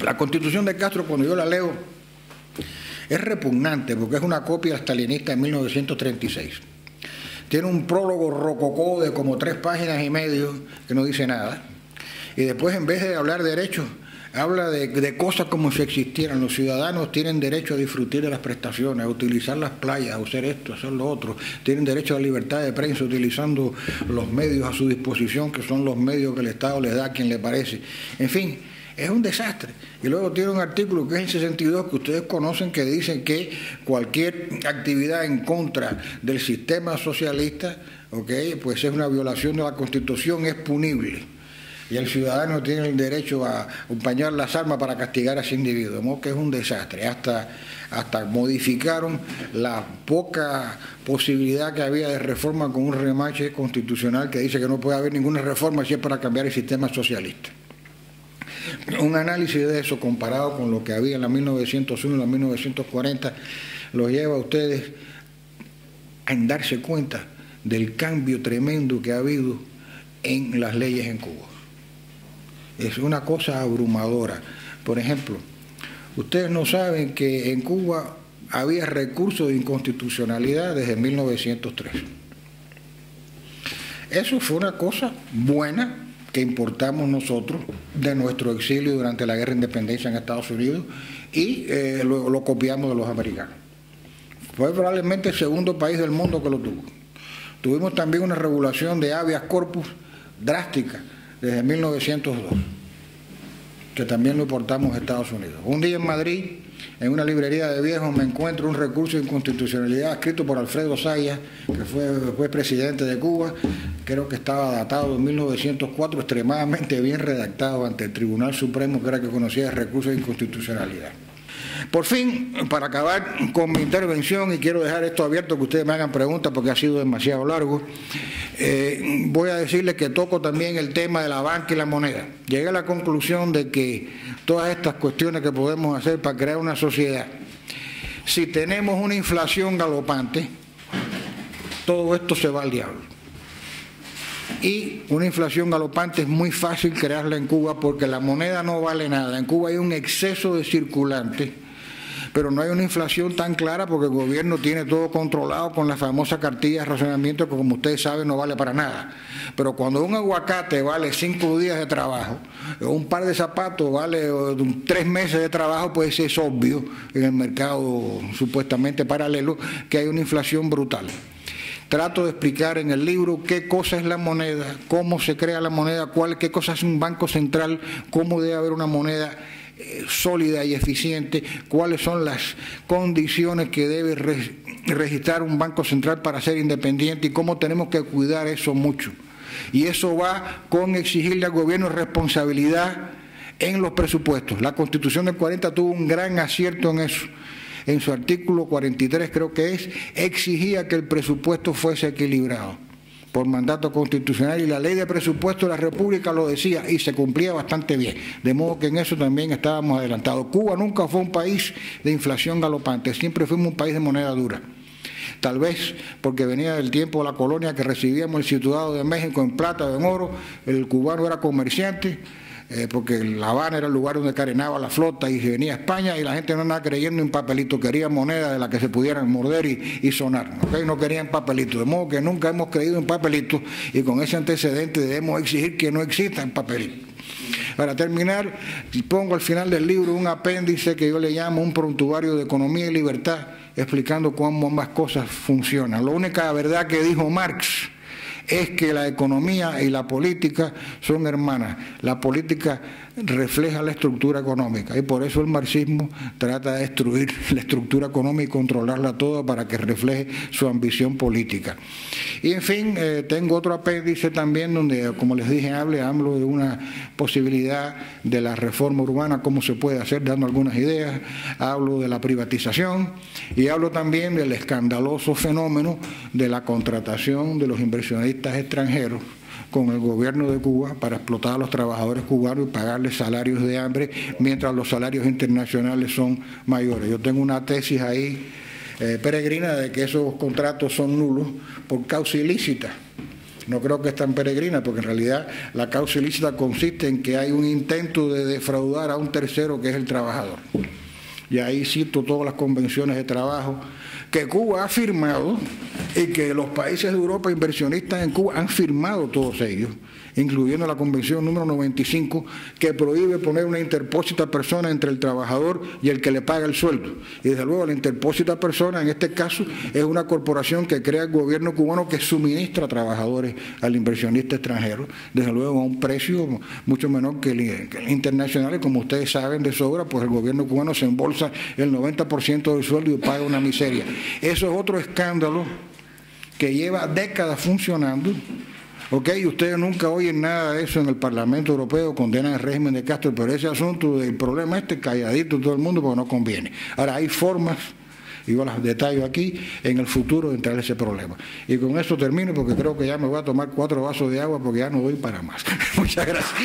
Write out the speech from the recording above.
La Constitución de Castro, cuando yo la leo, es repugnante porque es una copia stalinista de 1936. Tiene un prólogo rococó de como 3 páginas y medio que no dice nada. Y después, en vez de hablar de derechos, habla de cosas como si existieran. Los ciudadanos tienen derecho a disfrutar de las prestaciones, a utilizar las playas, a hacer esto, a hacer lo otro. Tienen derecho a la libertad de prensa utilizando los medios a su disposición, que son los medios que el Estado les da a quien le parece. En fin, es un desastre. Y luego tiene un artículo que es el 62, que ustedes conocen, que dice que cualquier actividad en contra del sistema socialista, pues es una violación de la Constitución, es punible. Y el ciudadano tiene el derecho a empuñar las armas para castigar a ese individuo. De modo que es un desastre. Hasta modificaron la poca posibilidad que había de reforma con un remache constitucional que dice que no puede haber ninguna reforma si es para cambiar el sistema socialista. Un análisis de eso comparado con lo que había en la 1901 y la 1940 los lleva a ustedes a darse cuenta del cambio tremendo que ha habido en las leyes en Cuba. Es una cosa abrumadora. Por ejemplo, ustedes no saben que en Cuba había recursos de inconstitucionalidad desde 1903. Eso fue una cosa buena que importamos nosotros de nuestro exilio durante la Guerra de Independencia en Estados Unidos y lo copiamos de los americanos. Fue probablemente el segundo país del mundo que lo tuvo. Tuvimos también una regulación de habeas corpus drástica desde 1902, que también lo importamos a Estados Unidos. Un día en Madrid, en una librería de viejos, me encuentro un recurso de inconstitucionalidad escrito por Alfredo Zayas, que fue presidente de Cuba. Creo que estaba datado en 1904, extremadamente bien redactado ante el Tribunal Supremo, que era el que conocía el recurso de inconstitucionalidad. Por fin, para acabar con mi intervención, y quiero dejar esto abierto que ustedes me hagan preguntas porque ha sido demasiado largo, voy a decirles que toco también el tema de la banca y la moneda. Llegué a la conclusión de que todas estas cuestiones que podemos hacer para crear una sociedad, si tenemos una inflación galopante, todo esto se va al diablo. Y una inflación galopante es muy fácil crearla en Cuba porque la moneda no vale nada. En Cuba hay un exceso de circulante, pero no hay una inflación tan clara porque el gobierno tiene todo controlado con la famosa cartilla de racionamiento que, como ustedes saben, no vale para nada. Pero cuando un aguacate vale 5 días de trabajo, o un par de zapatos vale 3 meses de trabajo, pues es obvio en el mercado supuestamente paralelo que hay una inflación brutal. Trato de explicar en el libro qué cosa es la moneda, cómo se crea la moneda, qué cosa es un banco central, cómo debe haber una moneda sólida y eficiente, cuáles son las condiciones que debe registrar un banco central para ser independiente y cómo tenemos que cuidar eso mucho. Y eso va con exigirle al gobierno responsabilidad en los presupuestos. La Constitución del 40 tuvo un gran acierto en eso. En su artículo 43, creo que exigía que el presupuesto fuese equilibrado por mandato constitucional, y la ley de presupuesto de la República lo decía y se cumplía bastante bien, de modo que en eso también estábamos adelantados. Cuba nunca fue un país de inflación galopante, siempre fuimos un país de moneda dura. Tal vez porque venía del tiempo de la colonia que recibíamos el situado de México en plata o en oro, el cubano era comerciante, porque La Habana era el lugar donde carenaba la flota y se venía a España y la gente no andaba creyendo en papelitos, querían monedas de las que se pudieran morder y sonar, no querían papelitos, de modo que nunca hemos creído en papelitos y con ese antecedente debemos exigir que no existan papelitos. Para terminar, pongo al final del libro un apéndice que yo le llamo un prontuario de economía y libertad, explicando cómo ambas cosas funcionan. La única verdad que dijo Marx es que la economía y la política son hermanas. La política refleja la estructura económica y por eso el marxismo trata de destruir la estructura económica y controlarla toda para que refleje su ambición política. Y en fin, tengo otro apéndice también donde, como les dije, hablo de una posibilidad de la reforma urbana, cómo se puede hacer, dando algunas ideas, hablo de la privatización y hablo también del escandaloso fenómeno de la contratación de los inversionistas extranjeros con el gobierno de Cuba para explotar a los trabajadores cubanos y pagarles salarios de hambre mientras los salarios internacionales son mayores. Yo tengo una tesis ahí peregrina de que esos contratos son nulos por causa ilícita No creo que es tan peregrina, porque en realidad la causa ilícita consiste en que hay un intento de defraudar a un tercero que es el trabajador. Y ahí cito todas las convenciones de trabajo que Cuba ha firmado y que los países de Europa inversionistas en Cuba han firmado todos ellos, incluyendo la Convención número 95, que prohíbe poner una interpósita persona entre el trabajador y el que le paga el sueldo. Y desde luego la interpósita persona en este caso es una corporación que crea el gobierno cubano que suministra trabajadores al inversionista extranjero, desde luego a un precio mucho menor que el internacional, y como ustedes saben de sobra, pues el gobierno cubano se embolsa el 90% del sueldo y paga una miseria. Eso es otro escándalo que lleva décadas funcionando. Y ustedes nunca oyen nada de eso en el Parlamento Europeo, condenan el régimen de Castro, pero ese asunto del problema calladito todo el mundo porque no conviene. Ahora hay formas, y yo las detallo aquí, en el futuro de entrar a ese problema. Y con esto termino porque creo que ya me voy a tomar 4 vasos de agua porque ya no doy para más. Muchas gracias.